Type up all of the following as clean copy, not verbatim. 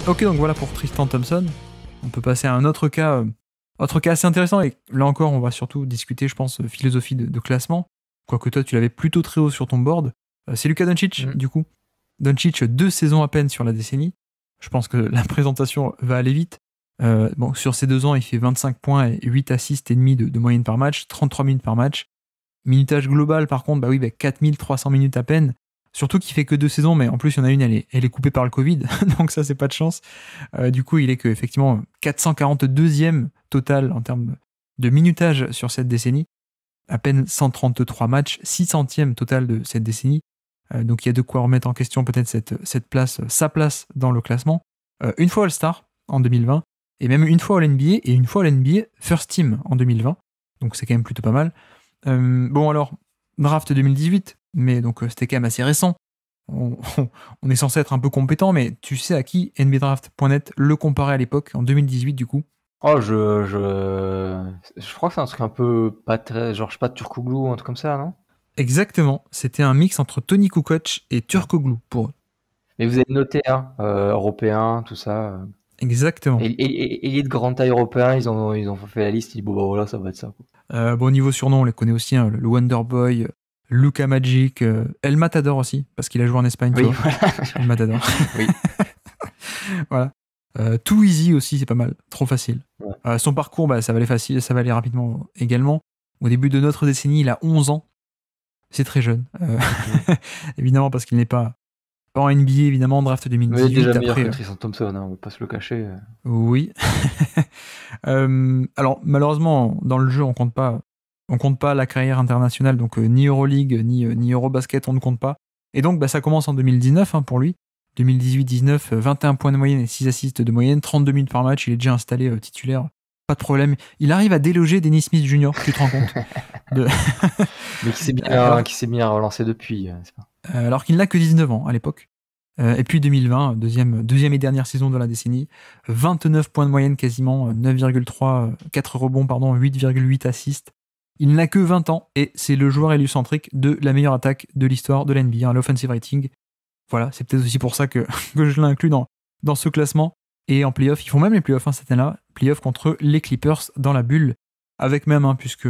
Ok, donc voilà pour Tristan Thompson. On peut passer à un autre cas assez intéressant, et là encore, on va surtout discuter, je pense, philosophie de classement. Quoique toi, tu l'avais plutôt très haut sur ton board. C'est Luka Doncic, du coup. Doncic, 2 saisons à peine sur la décennie. Je pense que la présentation va aller vite. Bon, sur ces 2 ans, il fait 25 points et 8 assists et demi de moyenne par match, 33 minutes par match. Minutage global, par contre, 4300 minutes à peine. Surtout qu'il fait que 2 saisons, mais en plus, il y en a une, elle est coupée par le Covid, donc ça, c'est pas de chance. Du coup, il est que, effectivement, 442e total en termes de minutage sur cette décennie. À peine 133 matchs, 600e total de cette décennie. Donc il y a de quoi remettre en question peut-être cette place, sa place dans le classement. Une fois All-Star en 2020, et même une fois All-NBA, et une fois All-NBA First Team en 2020. Donc c'est quand même plutôt pas mal. Bon alors, draft 2018, mais donc c'était quand même assez récent. On est censé être un peu compétent, mais tu sais à qui NBADraft.net le comparait à l'époque, en 2018 du coup? Oh, je crois que c'est un truc un peu pas très, genre, je sais pas, Turkoglu ou un truc comme ça, non? Exactement, c'était un mix entre Tony Kukoc et Turkoglu pour eux. Mais vous avez noté, hein, européen, tout ça. Exactement. Et de grande taille européen, ils ont fait la liste, ils disent, bon, bah voilà, ça va être ça, quoi. Bon, niveau surnom, on les connaît aussi, hein, le Wonder Boy, Luka Magic, El Matador aussi, parce qu'il a joué en Espagne, tu Oui, vois. voilà. El Matador. Oui. Voilà. Too Easy aussi, c'est pas mal, trop facile. Ouais. Son parcours, ça va aller facile, ça va aller rapidement également. Au début de notre décennie, il a 11 ans. C'est très jeune. Évidemment, parce qu'il n'est pas en NBA, évidemment, draft Mais il 2018. est déjà meilleur Après, que Tristan Thompson, hein, on va pas se le cacher. oui. Alors, malheureusement, dans le jeu, on compte pas la carrière internationale, donc ni Euroleague, ni Eurobasket, on ne compte pas. Et donc, ça commence en 2019 pour lui. 2018-19, 21 points de moyenne et 6 assists de moyenne, 32 minutes par match, il est déjà installé titulaire, pas de problème. Il arrive à déloger Dennis Smith Jr., tu te rends compte Mais qui s'est bien relancé depuis, c'est pas. Alors qu'il n'a que 19 ans à l'époque. Et puis 2020, deuxième et dernière saison de la décennie, 29 points de moyenne quasiment, 9,3, 4 rebonds, 8,8 assists. Il n'a que 20 ans et c'est le joueur hélicentrique de la meilleure attaque de l'histoire de l'NBA, l'offensive rating. Voilà, c'est peut-être aussi pour ça que je l'inclus dans ce classement. Et en playoff, ils font même les playoffs cette année-là, playoffs contre les Clippers dans la bulle, avec même, puisque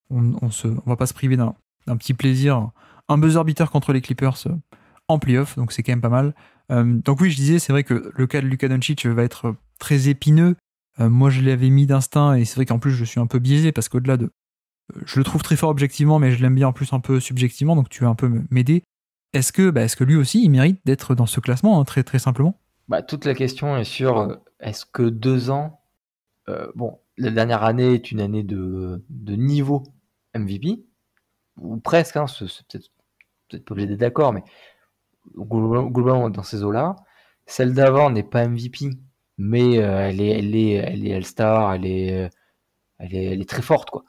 on va pas se priver d'un petit plaisir, un buzzer beater contre les Clippers en playoff, donc c'est quand même pas mal. Donc oui, je disais, c'est vrai que le cas de Luka Doncic va être très épineux. Moi, je l'avais mis d'instinct, et c'est vrai qu'en plus, je suis un peu biaisé, parce qu'au-delà de... je le trouve très fort objectivement, mais je l'aime bien en plus un peu subjectivement, donc tu vas un peu m'aider. Est-ce que lui aussi, il mérite d'être dans ce classement, hein, très, très simplement? Toute la question est sur est-ce que 2 ans, bon, la dernière année est une année de niveau MVP, ou presque, hein, c'est peut-être pas obligé d'être d'accord, mais globalement dans ces eaux-là. Celle d'avant n'est pas MVP, mais elle est All-Star, elle est très forte, quoi.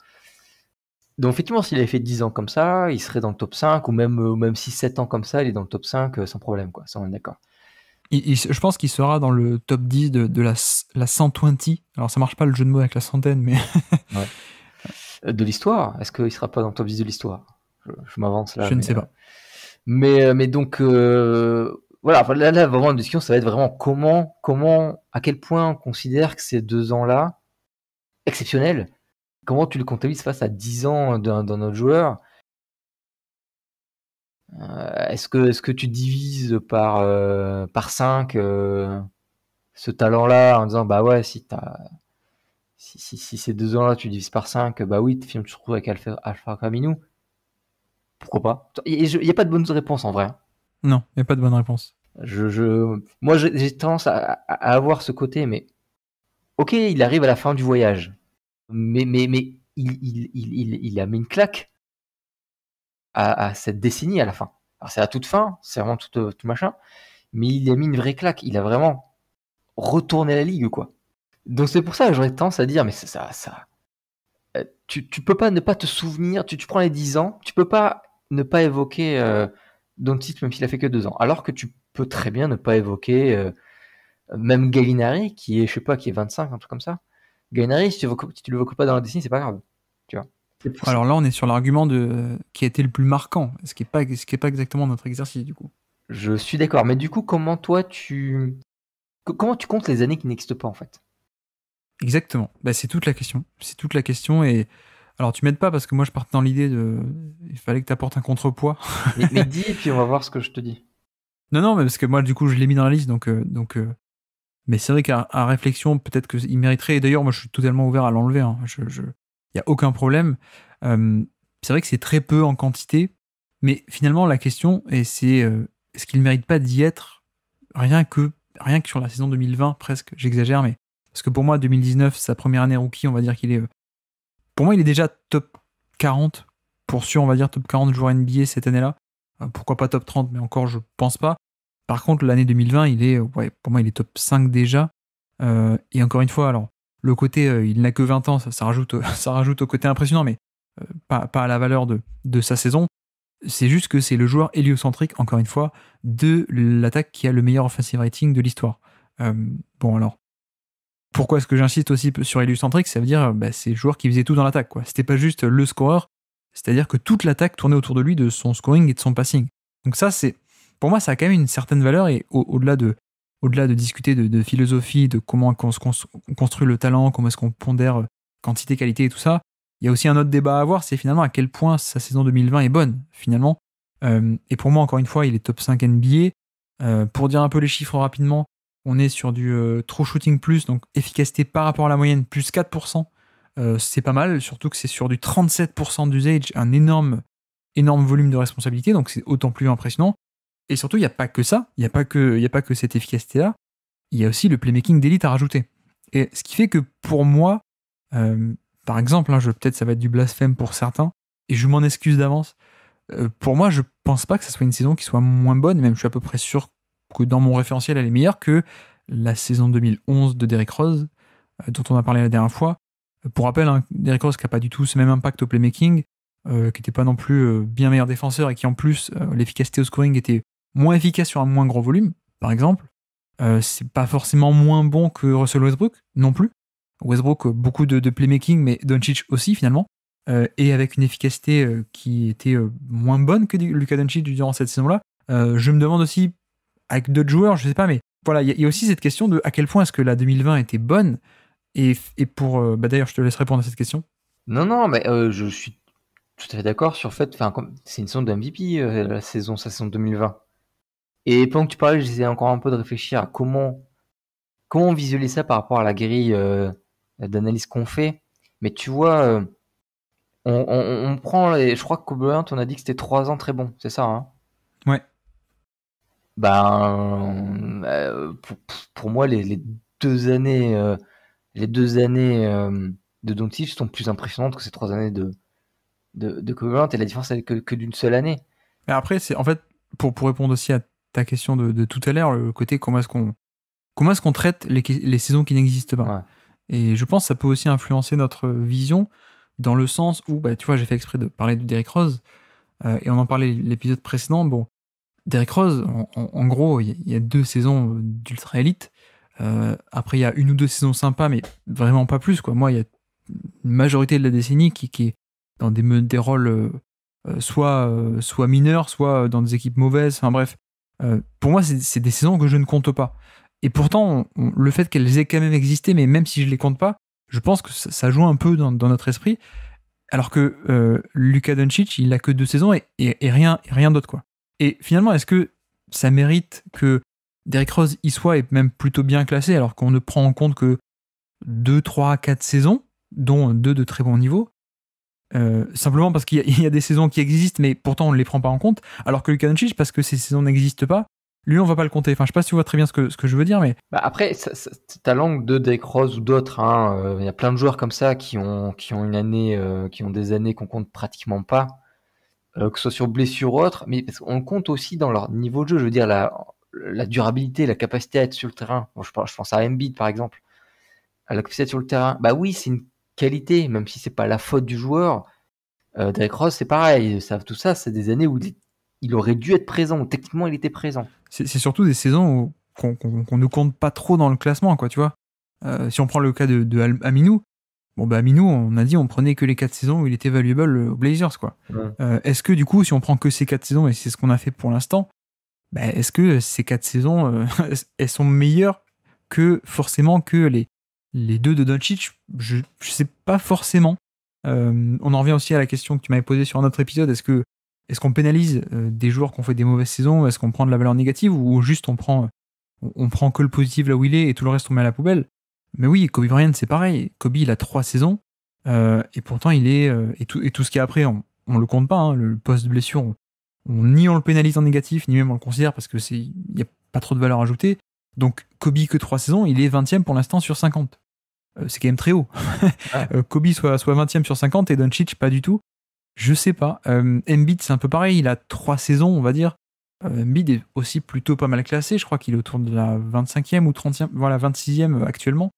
Donc effectivement, s'il avait fait 10 ans comme ça, il serait dans le top 5, ou même 6-7 ans comme ça, il est dans le top 5 sans problème, quoi, ça on est d'accord. Je pense qu'il sera dans le top 10 de la 120. Alors, ça marche pas le jeu de mots avec la centaine, mais... Ouais. De l'histoire, est-ce qu'il sera pas dans le top 10 de l'histoire? Je m'avance là, je ne sais pas. mais donc voilà, là vraiment la discussion, ça va être vraiment à quel point on considère que ces 2 ans-là exceptionnels, comment tu le comptabilises face à 10 ans d'un autre joueur. Est-ce que tu divises par 5 ce talent-là en disant bah ouais, si ces 2 ans-là tu divises par 5, bah oui, tu te retrouves avec Alpha Camino. Pourquoi pas? Il n'y a pas de bonne réponse en vrai. Non, il n'y a pas de bonne réponse. Moi, j'ai tendance à avoir ce côté, mais ok, il arrive à la fin du voyage, mais il a mis une claque à cette décennie à la fin. Alors c'est à toute fin, c'est vraiment tout machin, mais il a mis une vraie claque. Il a vraiment retourné la ligue, quoi. Donc c'est pour ça que j'aurais tendance à dire, mais ça, tu peux pas ne pas te souvenir. Tu prends les 10 ans, tu peux pas ne pas évoquer Doncic, même s'il a fait que 2 ans. Alors que tu peux très bien ne pas évoquer même Gallinari, qui est, je sais pas, qui est 25, un truc comme ça. Gallinari, si tu le évoques pas dans la décennie, c'est pas grave. Tu vois. Alors là, on est sur l'argument qui a été le plus marquant, ce qui est pas exactement notre exercice, du coup. Je suis d'accord. Mais du coup, comment toi, tu Comment tu comptes les années qui n'existent pas en fait? Exactement. Bah, c'est toute la question. C'est toute la question. Et alors, tu m'aides pas parce que moi, je partais dans l'idée de. Il fallait que tu apportes un contrepoids. Mais dis, et puis on va voir ce que je te dis. Non, mais parce que moi, du coup, je l'ai mis dans la liste. Mais c'est vrai qu'à réflexion, peut-être qu'il mériterait. Et d'ailleurs, moi, je suis totalement ouvert à l'enlever. Hein. Il n'y a aucun problème. C'est vrai que c'est très peu en quantité. Mais finalement, la question, c'est est-ce qu'il ne mérite pas d'y être rien que sur la saison 2020, presque. J'exagère, mais. Parce que pour moi, 2019, sa première année rookie, on va dire qu'il est. Pour moi, il est déjà top 40. Pour sûr, on va dire top 40 joueurs NBA cette année-là. Pourquoi pas top 30, mais encore, je pense pas. Par contre, l'année 2020, pour moi, il est top 5 déjà. Et encore une fois, alors, le côté, il n'a que 20 ans, ça rajoute, ça rajoute au côté impressionnant, mais pas à la valeur de sa saison. C'est juste que c'est le joueur héliocentrique, encore une fois, de l'attaque qui a le meilleur offensive rating de l'histoire. Bon, alors, pourquoi est-ce que j'insiste aussi sur héliocentrique? Ça veut dire c'est le joueur qui faisait tout dans l'attaque, quoi. C'était pas juste le scoreur, c'est-à-dire que toute l'attaque tournait autour de lui, de son scoring et de son passing. Donc ça, pour moi, ça a quand même une certaine valeur, et au-delà de discuter de philosophie, de comment on construit le talent, comment est-ce qu'on pondère quantité, qualité et tout ça, il y a aussi un autre débat à avoir, c'est finalement à quel point sa saison 2020 est bonne, finalement. Et pour moi, encore une fois, il est top 5 NBA. Pour dire un peu les chiffres rapidement, on est sur du true shooting plus, donc efficacité par rapport à la moyenne, plus 4%. C'est pas mal, surtout que c'est sur du 37% d'usage, un énorme volume de responsabilité, donc c'est autant plus impressionnant. Et surtout, il n'y a pas que ça, il n'y a pas que cette efficacité-là, il y a aussi le playmaking d'élite à rajouter. Et ce qui fait que pour moi, par exemple, peut-être ça va être du blasphème pour certains, et je m'en excuse d'avance, pour moi, je pense pas que ça soit une saison qui soit moins bonne, même je suis à peu près sûr que dans mon référentiel, elle est meilleure que la saison 2011 de Derrick Rose, dont on a parlé la dernière fois. Pour rappel, Derrick Rose qui n'a pas du tout ce même impact au playmaking, qui n'était pas non plus bien meilleur défenseur, et qui en plus, l'efficacité au scoring était moins efficace sur un moins gros volume, par exemple. C'est pas forcément moins bon que Russell Westbrook, non plus. Westbrook, beaucoup de playmaking, mais Doncic aussi, finalement. Et avec une efficacité qui était moins bonne que Luka Doncic durant cette saison-là. Je me demande aussi, avec d'autres joueurs, je sais pas, mais voilà, il y a aussi cette question de à quel point est-ce que la 2020 était bonne, et pour... d'ailleurs, je te laisse répondre à cette question. Non, mais je suis tout à fait d'accord sur le fait, c'est une saison de MVP, sa saison 2020. Et pendant que tu parlais, j'essayais encore un peu de réfléchir à comment visualiser ça par rapport à la grille d'analyse qu'on fait. Mais tu vois, on prend, je crois que Kobe Bryant, on a dit que c'était 3 ans très bon, c'est ça, hein? Ouais. Pour moi, les 2 années, de Doncic sont plus impressionnantes que ces 3 années de Kobe Bryant, et la différence est que d'une seule année. Mais après, c'est en fait, pour répondre aussi à ta question de tout à l'heure, le côté comment est-ce qu'on traite les saisons qui n'existent pas. Ouais. Et je pense que ça peut aussi influencer notre vision, dans le sens où, tu vois, j'ai fait exprès de parler de Derrick Rose, et on en parlait l'épisode précédent. Bon, Derrick Rose, en gros, il y a 2 saisons d'ultra élite. Après, il y a 1 ou 2 saisons sympas, mais vraiment pas plus, quoi. Moi, il y a une majorité de la décennie qui est dans des rôles soit mineurs, soit dans des équipes mauvaises. Enfin bref, pour moi, c'est des saisons que je ne compte pas. Et pourtant, le fait qu'elles aient quand même existé, mais même si je les compte pas, je pense que ça joue un peu dans notre esprit. Alors que Luka Doncic, il a que 2 saisons et rien d'autre, quoi. Et finalement, est-ce que ça mérite que Derrick Rose y soit, et même plutôt bien classé, alors qu'on ne prend en compte que 2, 3, 4 saisons, dont 2 de très bon niveau, simplement parce qu'il y a des saisons qui existent, mais pourtant on ne les prend pas en compte, alors que Luka Doncic, parce que ces saisons n'existent pas, lui on va pas le compter. Enfin, je sais pas si tu vois très bien ce que je veux dire, mais... Après, ta langue de Derrick Rose ou d'autres, hein, y a plein de joueurs comme ça qui ont une année, qui ont des années qu'on compte pratiquement pas, que ce soit sur blessure ou autre, mais parce qu'on compte aussi dans leur niveau de jeu. Je veux dire, la durabilité, la capacité à être sur le terrain. Bon, je pense à Embiid par exemple, à la capacité à être sur le terrain. Bah oui, c'est une qualité, même si c'est pas la faute du joueur. Derrick Rose, c'est pareil. Tout ça, c'est des années où il aurait dû être présent, où techniquement il était présent. C'est surtout des saisons qu'on ne compte pas trop dans le classement, quoi, tu vois. Si on prend le cas de Aminou, Aminou, on a dit on prenait que les 4 saisons où il était valuable aux Blazers, quoi. Ouais. Est-ce que du coup, si on prend que ces 4 saisons, et c'est ce qu'on a fait pour l'instant, est-ce que ces 4 saisons, elles sont meilleures que forcément que les deux de Doncic, je sais pas forcément. On en revient aussi à la question que tu m'avais posée sur un autre épisode. Est-ce qu'on pénalise des joueurs qui ont fait des mauvaises saisons? Est-ce qu'on prend de la valeur négative ou juste on prend que le positif là où il est et tout le reste on met à la poubelle? Mais oui, Kobe Bryant c'est pareil. Kobe il a 3 saisons et pourtant il est et tout ce qui est après on le compte pas. Hein, le post blessure, ni on le pénalise en négatif ni même on le considère parce que il y a pas trop de valeur ajoutée. Donc Kobe que 3 saisons, il est 20e pour l'instant sur 50. C'est quand même très haut. Kobe soit 20e sur 50 et Doncic pas du tout. Je sais pas. Embiid c'est un peu pareil, il a 3 saisons on va dire. Embiid est aussi plutôt pas mal classé, je crois qu'il est autour de la 25e ou 30e, voilà 26e actuellement.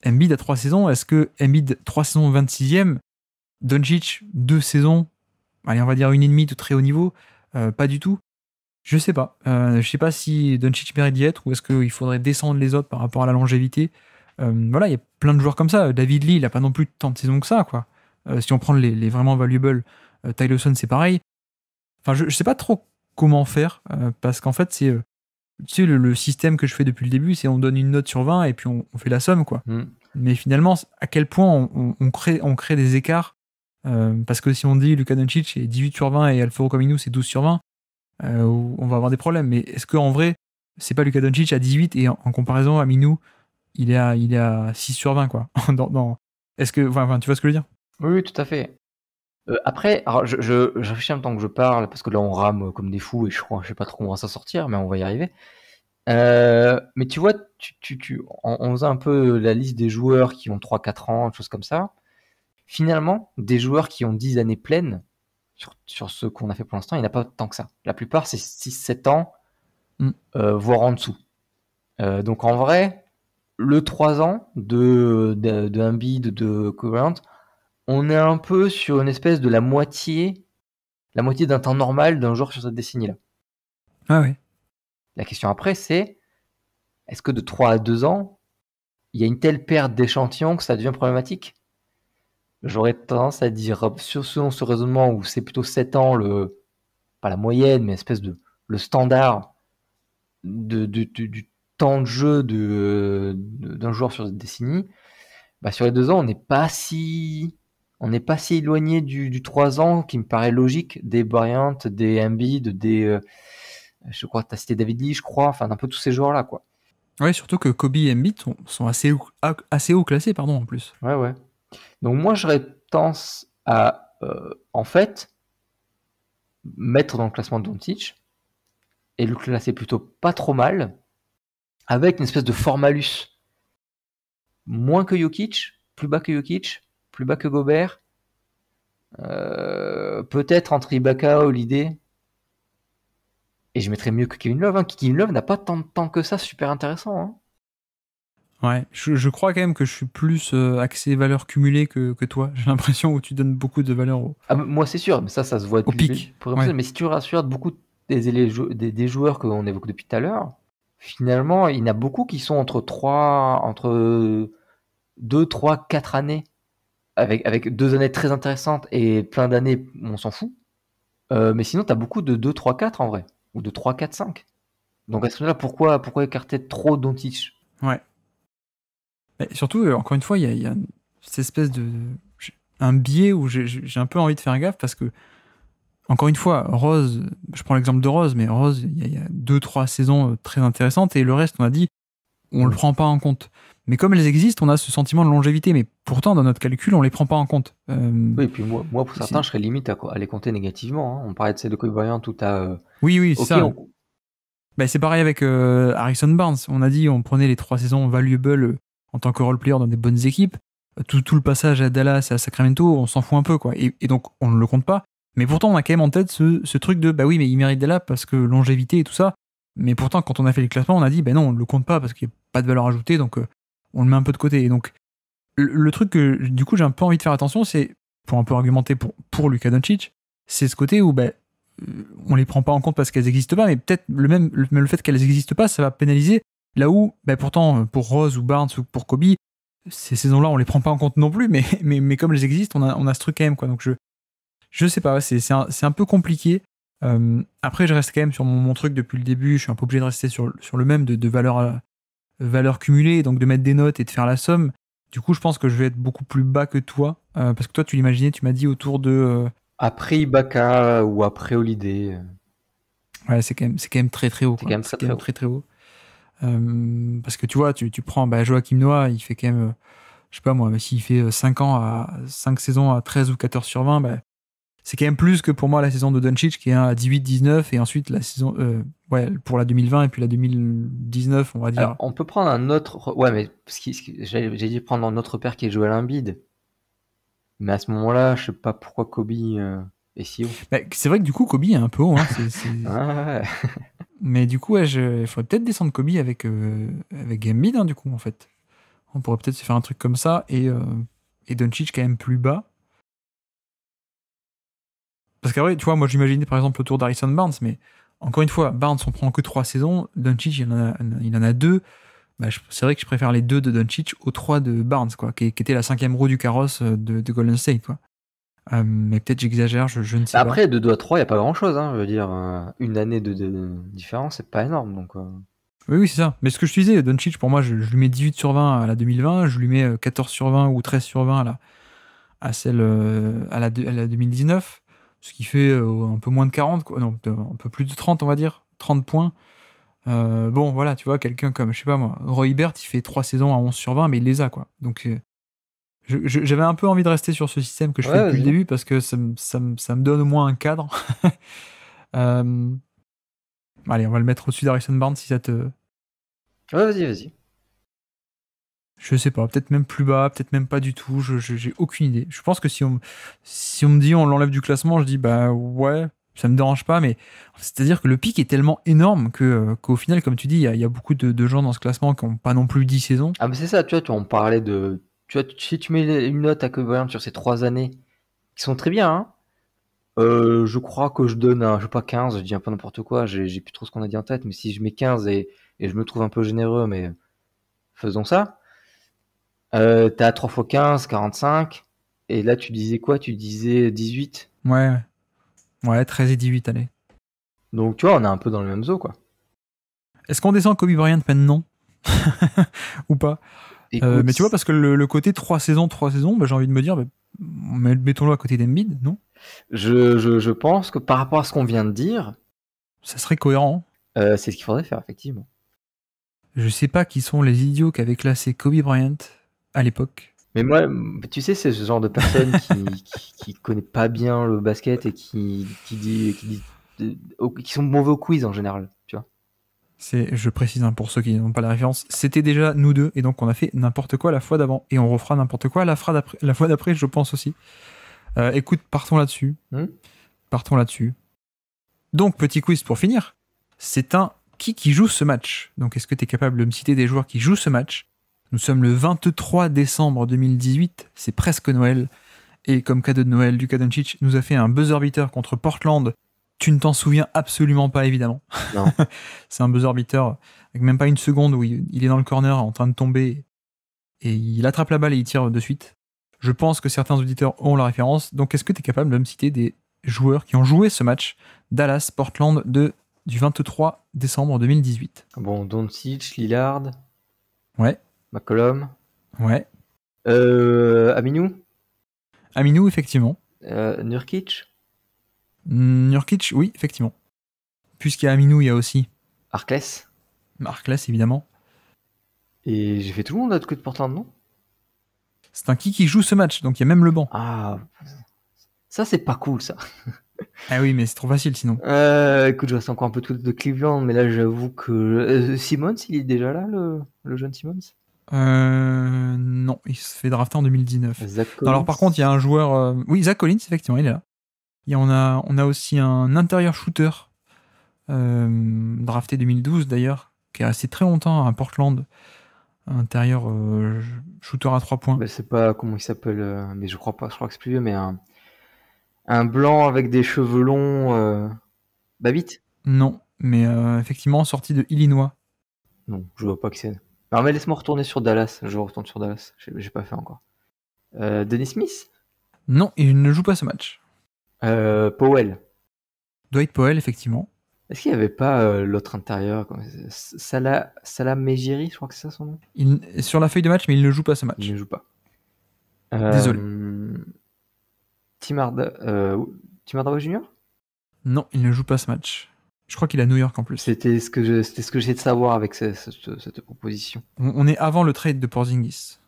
Embiid a 3 saisons, est-ce que Embiid 3 saisons 26e, Doncic 2 saisons, allez on va dire 1,5 de très haut niveau, pas du tout. Je sais pas. Je sais pas si Doncic mérite d'y être ou est-ce qu'il faudrait descendre les autres par rapport à la longévité. Voilà, il y a plein de joueurs comme ça. David Lee, il a pas non plus tant de saisons que ça, quoi. Si on prend les vraiment valuable, Ty Lawson, c'est pareil. Enfin, je sais pas trop comment faire parce qu'en fait, c'est tu sais, le système que je fais depuis le début, c'est on donne une note sur 20 et puis on fait la somme, quoi. Mais finalement, à quel point on crée des écarts parce que si on dit Luka Doncic est 18 sur 20 et Al-Farouq Aminu c'est 12 sur 20, on va avoir des problèmes. Mais est-ce qu'en vrai, c'est pas Luka Doncic à 18 et en comparaison, Aminu, il est à 6 sur 20, quoi. Est-ce que, enfin, tu vois ce que je veux dire? Oui, tout à fait. Après, alors je réfléchis en même temps que je parle, parce que là on rame comme des fous et je sais pas trop comment on va s'en sortir, mais on va y arriver. Mais tu vois, on faisait un peu la liste des joueurs qui ont 3-4 ans, des choses comme ça. Finalement, des joueurs qui ont 10 années pleines, sur ce qu'on a fait pour l'instant, il n'y en a pas tant que ça. La plupart, c'est 6-7 ans, voire en dessous. Donc en vrai, le 3 ans de Embiid, de Kobe Bryant, on est un peu sur une espèce de la moitié d'un temps normal d'un joueur sur cette décennie-là. Ah oui. La question après, c'est est-ce que de 3 à 2 ans, il y a une telle perte d'échantillons que ça devient problématique? J'aurais tendance à dire, selon ce raisonnement où c'est plutôt 7 ans, pas la moyenne, mais espèce de le standard du temps de jeu d'un joueur sur cette décennie, bah sur les 2 ans, on n'est pas si éloigné du 3 ans qui me paraît logique des Bryant, des Embiid, je crois que tu as cité David Lee, je crois, enfin un peu tous ces joueurs-là, quoi. Ouais, surtout que Kobe et Embiid sont assez haut classés, pardon, en plus. Ouais. Donc moi, j'aurais tendance à, en fait, mettre dans le classement de Doncic et le classer plutôt pas trop mal, avec une espèce de formalus. Moins que Jokic, plus bas que Jokic, plus bas que Gobert, peut-être entre Ibaka, Holiday, et je mettrais mieux que Kevin Love. Hein. Kevin Love n'a pas tant de temps que ça, super intéressant. Hein. Ouais, je crois quand même que je suis plus axé valeur cumulée que toi. J'ai l'impression où tu donnes beaucoup de valeur moi, c'est sûr, mais ça se voit au pic. Ouais. Mais si tu rassures beaucoup des joueurs qu'on évoque depuis tout à l'heure, finalement, il y en a beaucoup qui sont entre 2, 3, 4 années, avec 2 années très intéressantes et plein d'années, on s'en fout. Mais sinon, tu as beaucoup de 2, 3, 4 en vrai, ou de 3, 4, 5. Donc à ce moment-là, pourquoi écarter trop Doncic? Ouais. Mais surtout, encore une fois, il y a cette espèce un biais où j'ai un peu envie de faire gaffe parce que, encore une fois, Rose, je prends l'exemple de Rose, mais Rose, il y a 2-3 saisons très intéressantes et le reste, on a dit, on le prend pas en compte. Mais comme elles existent, on a ce sentiment de longévité, mais pourtant, dans notre calcul, on les prend pas en compte. Oui, et puis moi pour certains, je serais limite à les compter négativement. Hein. On parlait de celle de Kobe Bryant tout à... Oui, c'est ça. Bah, c'est pareil avec Harrison Barnes. On a dit, on prenait les 3 saisons valuable en tant que role-player dans des bonnes équipes. Tout le passage à Dallas et à Sacramento, on s'en fout un peu, quoi. Et donc, on ne le compte pas. Mais pourtant, on a quand même en tête ce truc de, bah oui, mais il mérite d'être là parce que longévité et tout ça. Mais pourtant, quand on a fait les classements, on a dit, bah non, on le compte pas parce qu'il n'y a pas de valeur ajoutée, donc on le met un peu de côté. Et donc, le truc que, du coup, j'ai un peu envie de faire attention, c'est, pour un peu argumenter pour Luka Doncic, c'est ce côté où, bah, on les prend pas en compte parce qu'elles existent pas, mais peut-être le fait qu'elles existent pas, ça va pénaliser. Là où, bah, pourtant, pour Rose ou Barnes ou pour Kobe, ces saisons-là, on les prend pas en compte non plus, mais comme elles existent, on a ce truc quand même, quoi. Donc je sais pas, c'est un peu compliqué. Après, je reste quand même sur mon truc depuis le début. Je suis un peu obligé de rester sur le même de valeur valeur cumulée, donc de mettre des notes et de faire la somme. Du coup, je pense que je vais être beaucoup plus bas que toi, parce que toi, tu l'imaginais, tu m'as dit autour de... Après Ibaka ou après Holiday, Ouais, c'est quand même très très haut, c'est quoi. quand même C'est très quand très même haut. très très haut. Parce que tu vois, tu prends Joachim Noah, il fait quand même, je sais pas moi, mais s'il fait 5 saisons à 13 ou 14 sur 20, c'est quand même plus que pour moi la saison de Doncic qui est à 18-19 et ensuite la saison, pour la 2020 et puis la 2019, on va Alors, dire. on peut prendre un autre. Ouais, mais j'ai dit prendre un autre père qui est Joel Embiid. Mais à ce moment-là, je sais pas pourquoi Kobe est si haut. C'est vrai que du coup, Kobe est un peu haut, hein, Ah, ouais. mais du coup, il faudrait peut-être descendre Kobe avec Embiid, hein, du coup, en fait. On pourrait peut-être se faire un truc comme ça et Doncic quand même plus bas. Parce qu'après, tu vois, moi j'imaginais par exemple autour d'Harrison Barnes, mais encore une fois, Barnes on prend que 3 saisons, Doncic il en a 2. C'est vrai que je préfère les 2 de Doncic aux 3 de Barnes, quoi, qui était la 5e roue du carrosse de Golden State, quoi. Mais peut-être j'exagère, je ne sais pas. Après, de 2 à 3, il n'y a pas grand-chose. Hein. Je veux dire, une année de différence, c'est pas énorme. Donc, Oui, oui, c'est ça. Mais ce que je te disais, Doncic, pour moi, je lui mets 18 sur 20 à la 2020, je lui mets 14 sur 20 ou 13 sur 20 à celle à la 2019, ce qui fait un peu moins de 40, quoi. Non, un peu plus de 30, on va dire, 30 points. Bon, voilà, tu vois, quelqu'un comme, je sais pas moi, Roy Hibbert, il fait 3 saisons à 11 sur 20, mais il les a, quoi. Donc, j'avais un peu envie de rester sur ce système que je fais ouais, depuis le vas-y. début, parce que ça me donne au moins un cadre. Euh, Allez, on va le mettre au-dessus d'Harrison Barnes, si ça te... Ouais, vas-y, vas-y. Je sais pas, peut-être même plus bas, peut-être même pas du tout, j'ai aucune idée. Je pense que si on me dit on l'enlève du classement, je dis bah ouais, ça me dérange pas, mais c'est-à-dire que le pic est tellement énorme qu'au final, comme tu dis, il y a beaucoup de gens dans ce classement qui n'ont pas non plus 10 saisons. Ah, mais c'est ça, tu vois, on parlait de. Tu vois, si tu mets une note à Kobe Bryant sur ces 3 années, qui sont très bien, hein, je crois que je donne je sais pas, 15, je dis un peu n'importe quoi, j'ai plus trop ce qu'on a dit en tête, mais si je mets 15 et je me trouve un peu généreux, mais faisons ça. T'es à 3 fois 15, 45, et là tu disais quoi? Tu disais 18. Ouais, ouais, 13 et 18, allez. Donc tu vois, on est un peu dans le même zoo, quoi. Est-ce qu'on descend Kobe Bryant maintenant ou pas? Écoute, Mais tu vois, parce que le côté 3 saisons, j'ai envie de me dire, mettons-le à côté d'Embiid, non? je pense que par rapport à ce qu'on vient de dire, Ça serait cohérent. c'est ce qu'il faudrait faire, effectivement. Je sais pas qui sont les idiots qui avaient classé Kobe Bryant à l'époque. Mais moi, tu sais, c'est ce genre de personne qui connaît pas bien le basket et qui sont mauvais au quiz en général, tu vois. Je précise pour ceux qui n'ont pas la référence, c'était déjà nous deux, et donc on a fait n'importe quoi la fois d'avant, et on refera n'importe quoi la fois d'après, je pense aussi. Écoute, partons là-dessus. Partons là-dessus. Donc, petit quiz pour finir. C'est un qui joue ce match. Donc, est-ce que tu es capable de me citer des joueurs qui jouent ce match? Nous sommes le 23 décembre 2018, c'est presque Noël, et comme cadeau de Noël, Luka Doncic nous a fait un buzzer beater contre Portland. Tu ne t'en souviens absolument pas, évidemment. Non. C'est un buzzer beater avec même pas une seconde où il est dans le corner en train de tomber et il attrape la balle et il tire de suite. Je pense que certains auditeurs ont la référence. Donc, est-ce que tu es capable de me citer des joueurs qui ont joué ce match Dallas-Portland du 23 décembre 2018? Bon, Doncic, Lillard, Ouais, McCollum, ouais. Aminou, Aminou, effectivement. Nurkic, Nurkic, oui, effectivement. Puisqu'il y a Aminou, il y a aussi Harkless. Harkless, évidemment. Et j'ai fait tout le monde à côté de Portland, non? C'est un qui joue ce match, donc il y a même le banc. Ah, ça c'est pas cool, ça. Ah oui, mais c'est trop facile sinon. Écoute, je reste encore un peu tout de Cleveland, mais là j'avoue que Simmons, il est déjà là, le jeune Simmons. Non, il se fait drafter en 2019. Zach Non, Collins. alors par contre, il y a un joueur... Oui, Zach Collins, effectivement, il est là. On a aussi un intérieur shooter, drafté 2012 d'ailleurs, qui est resté très longtemps à Portland. Intérieur shooter à 3 points. Bah, c'est pas comment il s'appelle, mais je crois pas, je crois que c'est plus vieux, mais un blanc avec des cheveux longs, Babbitt? Non, mais effectivement sorti de Illinois. Non, je vois pas que c'est. Alors, mais laisse-moi retourner sur Dallas. Je retourne sur Dallas. J'ai pas fait encore. Dennis Smith? Non, il ne joue pas ce match. Powell. Dwight Powell, effectivement. Est-ce qu'il n'y avait pas l'autre intérieur Salah Mejiri, je crois que c'est ça son nom. Il est sur la feuille de match, mais il ne joue pas ce match. Il ne joue pas. Désolé. Tim Hardaway Jr. Non, il ne joue pas ce match. Je crois qu'il est à New York en plus. C'était ce que j'essayais de savoir avec cette proposition. On est avant le trade de Porzingis.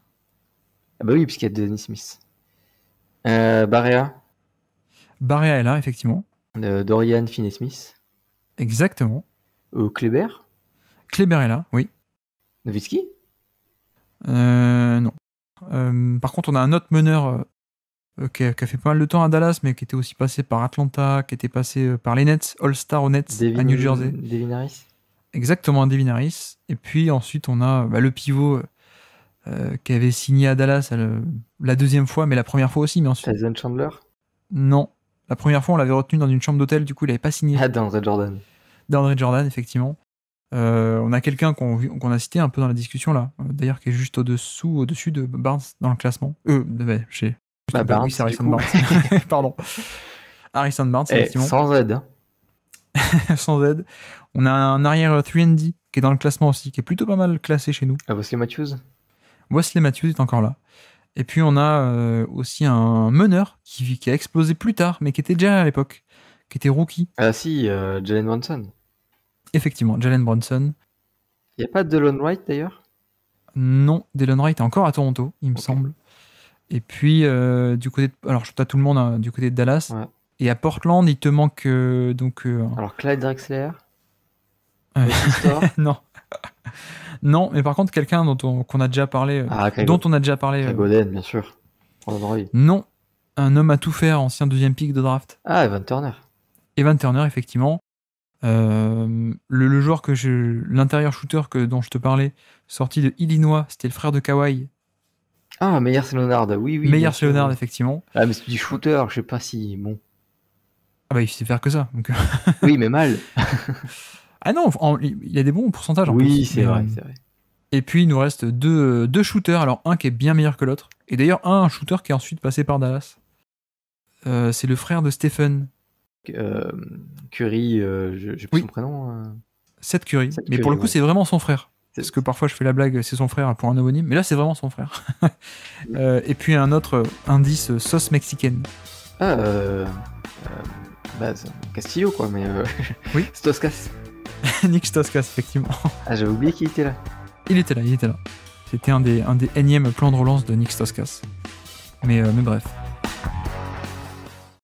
Ah bah oui, puisqu'il y a Dennis Smith. Barea. Barea est là, effectivement. Dorian Finney-Smith. Exactement. Kleber. Kleber est là, oui. Nowitzki. Non. Par contre, on a un autre meneur qui a fait pas mal de temps à Dallas, mais qui était aussi passé par Atlanta, qui était passé par les Nets, All-Star aux Nets à New Jersey. Devin Harris. Exactement, Devin Harris. Et puis ensuite, on a le pivot qui avait signé à Dallas la deuxième fois, mais la première fois aussi. Mais ensuite... Tyson Chandler. Non. La première fois, on l'avait retenu dans une chambre d'hôtel, du coup, il n'avait pas signé. Ah, d'Andre Jordan. D'Andre Jordan, effectivement. On a quelqu'un qu'on a cité un peu dans la discussion, là. D'ailleurs, qui est juste au-dessus de Barnes dans le classement. Chez... Barnes, oui, c'est Harrison Barnes. Pardon. Harrison Barnes, effectivement. Sans aide. Hein. Sans aide. On a un arrière 3&D qui est dans le classement aussi, qui est plutôt pas mal classé chez nous. Wesley Matthews. Wesley Matthews est encore là. Et puis on a aussi un meneur qui a explosé plus tard, mais qui était déjà à l'époque, qui était rookie. Ah si, Jalen Brunson. Effectivement, Jalen Brunson. Il n'y a pas de Delon Wright d'ailleurs? Non, Delon Wright est encore à Toronto, il me semble. Et puis du côté alors je t'ai tout le monde hein, du côté de Dallas. Ouais. Et à Portland, il te manque alors Clyde Drexler. Non. Non, mais par contre quelqu'un qu'on a déjà parlé, dont on a déjà parlé. Goden, bien sûr. Non, un homme à tout faire, ancien 2e pick de draft. Ah, Evan Turner. Evan Turner, effectivement. Le joueur l'intérieur shooter dont je te parlais, sorti de Illinois, c'était le frère de Kawhi. Ah, Meyers Leonard, oui. Meyers Leonard, effectivement. Ah, mais c'est du shooter, je sais pas si bon. Ah bah il sait faire que ça. Donc... oui, mais mal. Ah non, il y a des bons pourcentages. Oui, c'est vrai. Et puis il nous reste deux shooters, alors un qui est bien meilleur que l'autre, et d'ailleurs un shooter qui est ensuite passé par Dallas. C'est le frère de Stephen. Curry, j'ai plus son prénom. Seth Curry. Mais pour le coup, c'est vraiment son frère. Parce que parfois je fais la blague, c'est son frère pour un homonyme, mais là c'est vraiment son frère. Et puis un autre indice, sauce mexicaine. Castillo quoi, mais oui. Stauskas. Nick Stauskas, effectivement. Ah, j'avais oublié qu'il était là. Il était là. C'était un des énièmes plans de relance de Nick Stauskas. Mais bref.